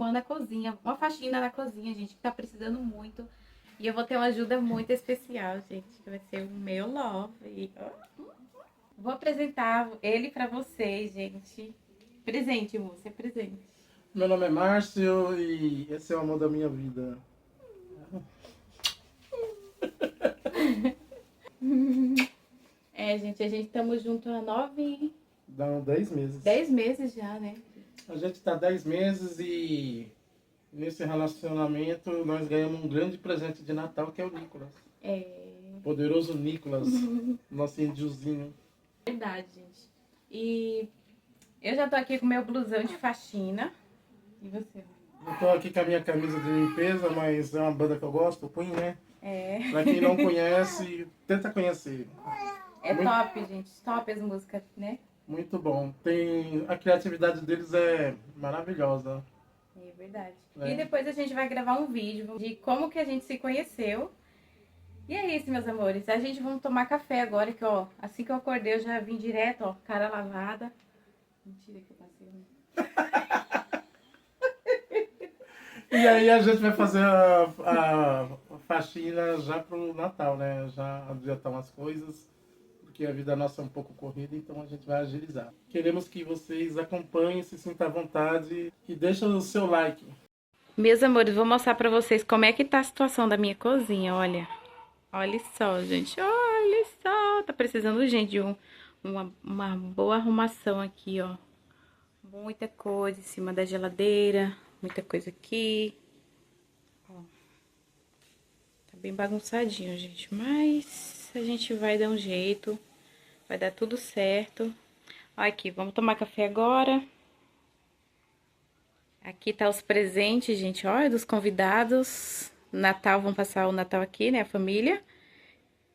arrumando a cozinha, uma faxina na cozinha, gente, que tá precisando muito. E eu vou ter uma ajuda muito especial, gente, que vai ser o meu love. Vou apresentar ele pra vocês, gente. Presente, moça, é presente. Meu nome é Márcio e esse é o amor da minha vida. É, gente, a gente estamos juntos há 10 meses. 10 meses já, né? A gente tá 10 meses e nesse relacionamento nós ganhamos um grande presente de Natal, que é o Nicolas. É Poderoso Nicolas, nosso índiozinho. verdade, gente. E eu já tô aqui com meu blusão de faxina. E você? Eu tô aqui com a minha camisa de limpeza, mas é uma banda que eu gosto, o Queen, né? É. Pra quem não conhece, tenta conhecer. É Muito- top, gente. Top as músicas, né? Muito bom. A criatividade deles é maravilhosa. É verdade. É. E depois a gente vai gravar um vídeo de como que a gente se conheceu. E é isso, meus amores. A gente vai tomar café agora, que ó, assim que eu acordei eu já vim direto, ó, cara lavada. Mentira que eu passei. E aí a gente vai fazer a faxina já pro Natal, né? Já adiantar umas coisas, porque a vida nossa é um pouco corrida, então a gente vai agilizar. Queremos que vocês acompanhem, se sintam à vontade e deixem o seu like. Meus amores, vou mostrar pra vocês como é que tá a situação da minha cozinha, olha. Olha só, gente, olha só. Tá precisando, gente, de uma boa arrumação aqui, ó. Muita coisa em cima da geladeira, muita coisa aqui. Ó. Tá bem bagunçadinho, gente, mas a gente vai dar um jeito. Vai dar tudo certo. Ó, aqui, vamos tomar café agora. Aqui tá os presentes, gente, olha, dos convidados. Natal, vão passar o Natal aqui, né, a família.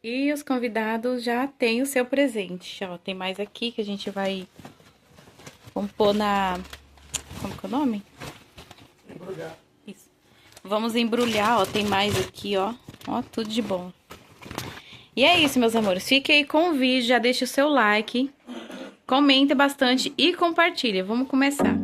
E os convidados já têm o seu presente, ó. Tem mais aqui que a gente vai... Vamos pôr na... Como que é o nome? Embrulhar. Isso. Vamos embrulhar, ó. Tem mais aqui, ó. Ó, tudo de bom. E é isso, meus amores. Fique aí com o vídeo, já deixa o seu like. Comenta bastante e compartilha. Vamos começar.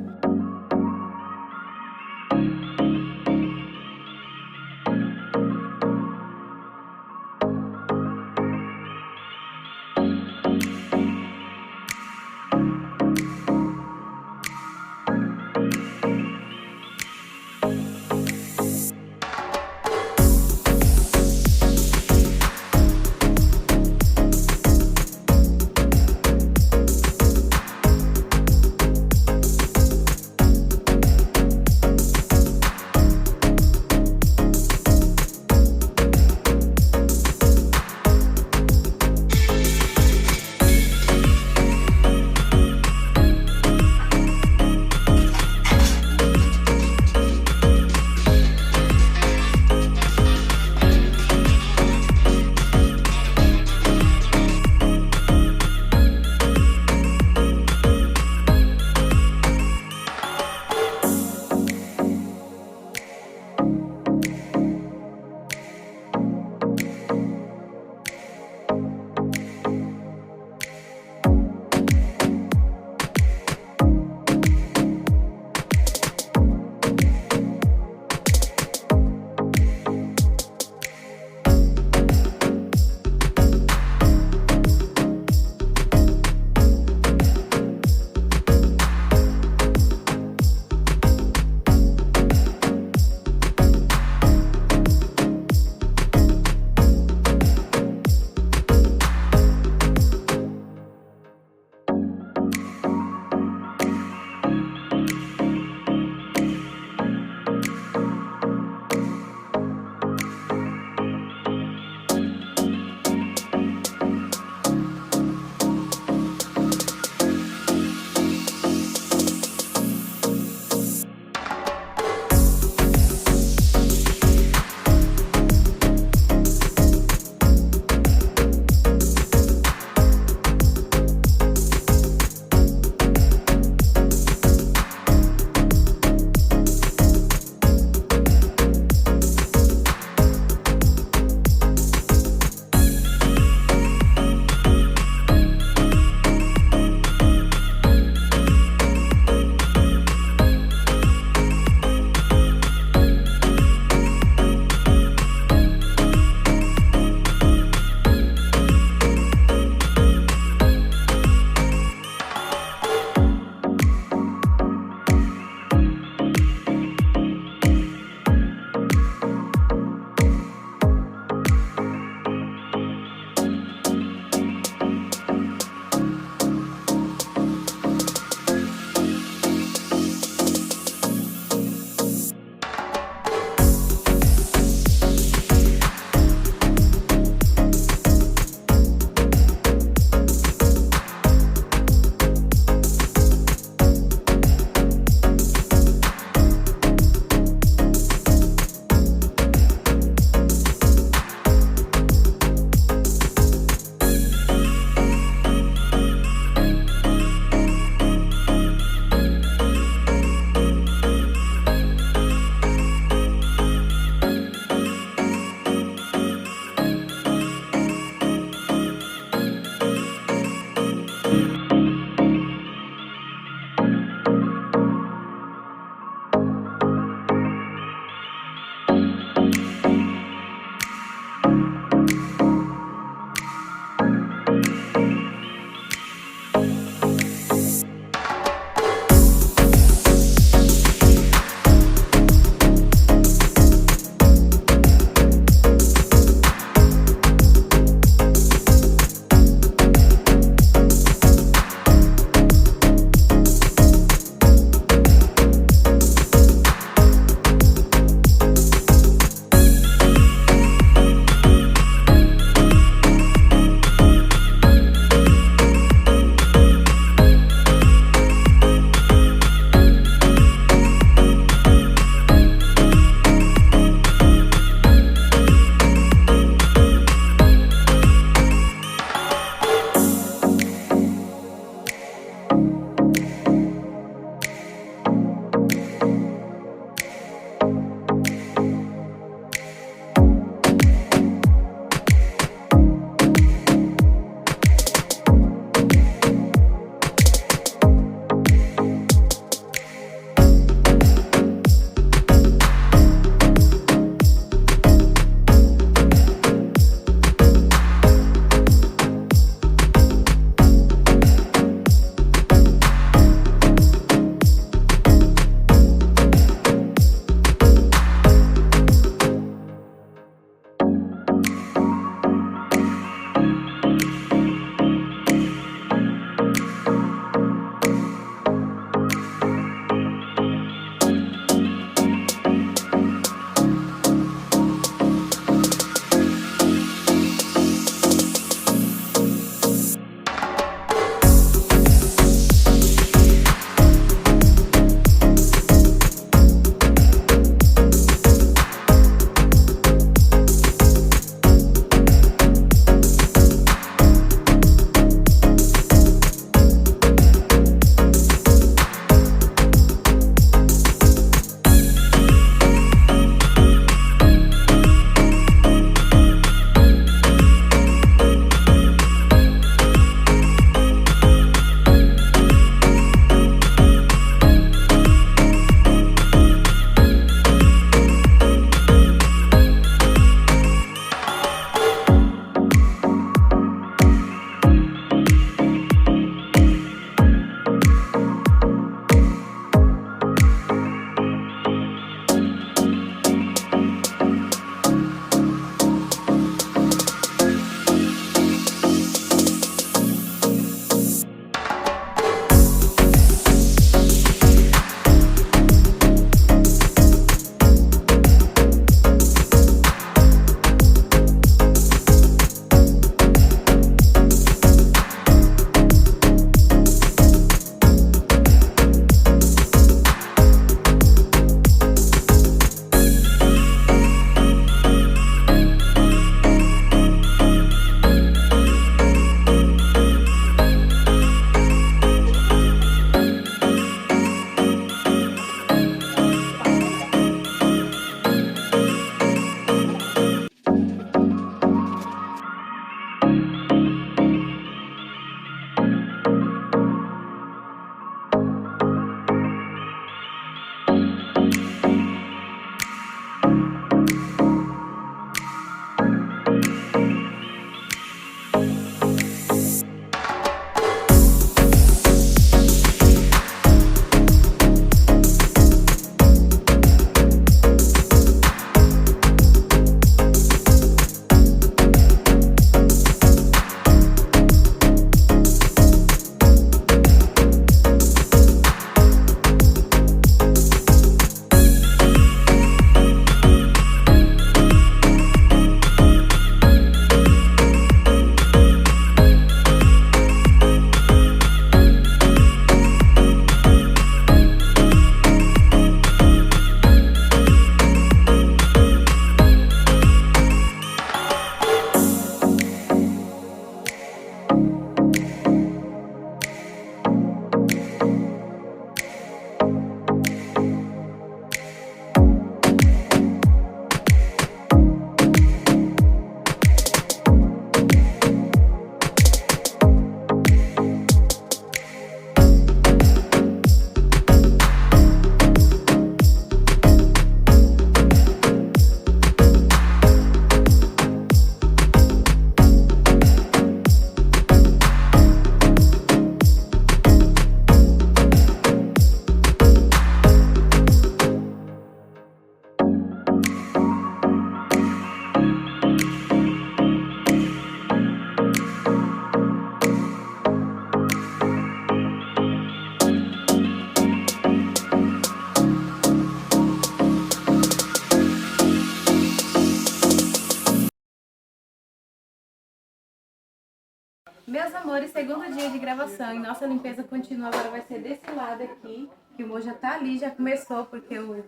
Meus amores, segundo dia de gravação e nossa limpeza continua. Agora vai ser desse lado aqui, que o amor já tá ali, já começou, porque eu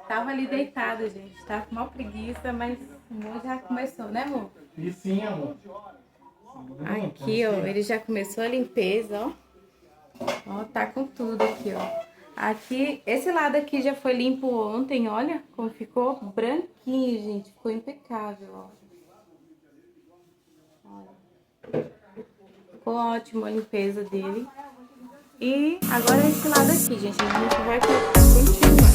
tava ali deitado, gente. Tava com maior preguiça, mas o amor já começou, né, amor? E sim, amor. Aqui, ó, ele já começou a limpeza, ó. Ó, tá com tudo aqui, ó. Aqui, esse lado aqui já foi limpo ontem, olha como ficou branquinho, gente. Ficou impecável, ó. Olha. Ficou ótimo a limpeza dele. E agora esse lado aqui, gente. A gente vai continuar.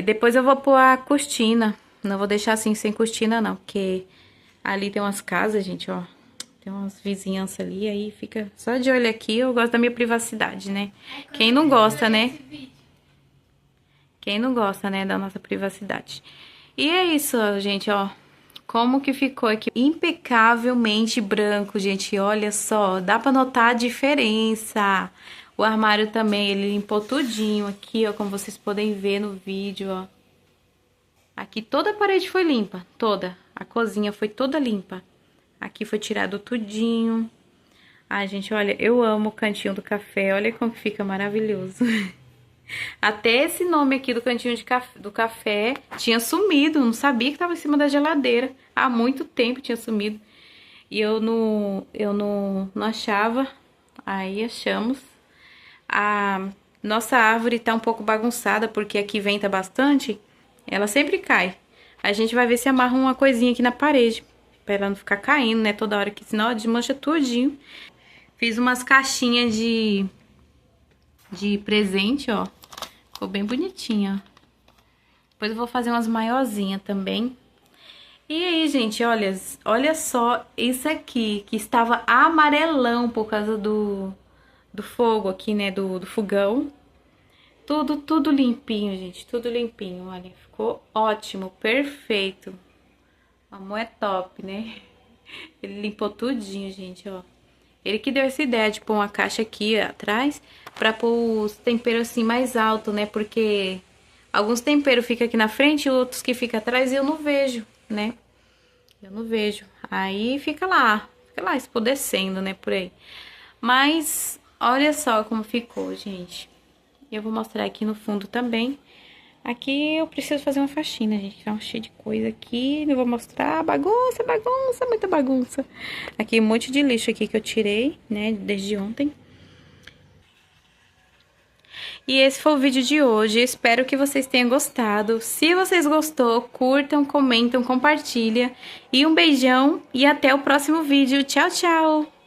Depois eu vou pôr a cortina. Não vou deixar assim sem cortina, não. Porque ali tem umas casas, gente, ó. Tem umas vizinhanças ali, aí fica só de olho aqui. Eu gosto da minha privacidade, né? Quem não gosta, né? Quem não gosta, né, da nossa privacidade. E é isso, gente, ó. Como que ficou aqui? Impecavelmente branco, gente. Olha só, dá pra notar a diferença. O armário também, ele limpou tudinho aqui, ó, como vocês podem ver no vídeo, ó. Aqui toda a parede foi limpa, toda. A cozinha foi toda limpa. Aqui foi tirado tudinho. Ai, gente, olha, eu amo o cantinho do café. Olha como que fica maravilhoso. Até esse nome aqui do cantinho do café tinha sumido. Não sabia que estava em cima da geladeira. Há muito tempo tinha sumido. E eu não achava. Aí achamos. A nossa árvore tá um pouco bagunçada, porque aqui venta bastante. Ela sempre cai. A gente vai ver se amarra uma coisinha aqui na parede, pra ela não ficar caindo, né, toda hora, que senão ela desmancha tudinho. Fiz umas caixinhas de presente, ó. Ficou bem bonitinha. Depois eu vou fazer umas maiorzinhas também. E aí, gente, olha só isso aqui, que estava amarelão por causa do fogo aqui, né, do fogão. Tudo limpinho, gente, tudo limpinho, olha, ficou ótimo, perfeito. O amor é top, né? Ele limpou tudinho, gente, ó. Ele que deu essa ideia de pôr uma caixa aqui atrás pra pôr os temperos assim mais alto, né? Porque alguns temperos ficam aqui na frente e outros que ficam atrás e eu não vejo, né? Eu não vejo. Aí fica lá espodecendo, né, por aí. Mas olha só como ficou, gente. Eu vou mostrar aqui no fundo também. Aqui eu preciso fazer uma faxina, gente. Tá cheio de coisa aqui. Não vou mostrar. Bagunça, bagunça, muita bagunça. Aqui um monte de lixo aqui que eu tirei, né, desde ontem. E esse foi o vídeo de hoje. Espero que vocês tenham gostado. Se vocês gostou, curtam, comentam, compartilha. E um beijão e até o próximo vídeo. Tchau, tchau!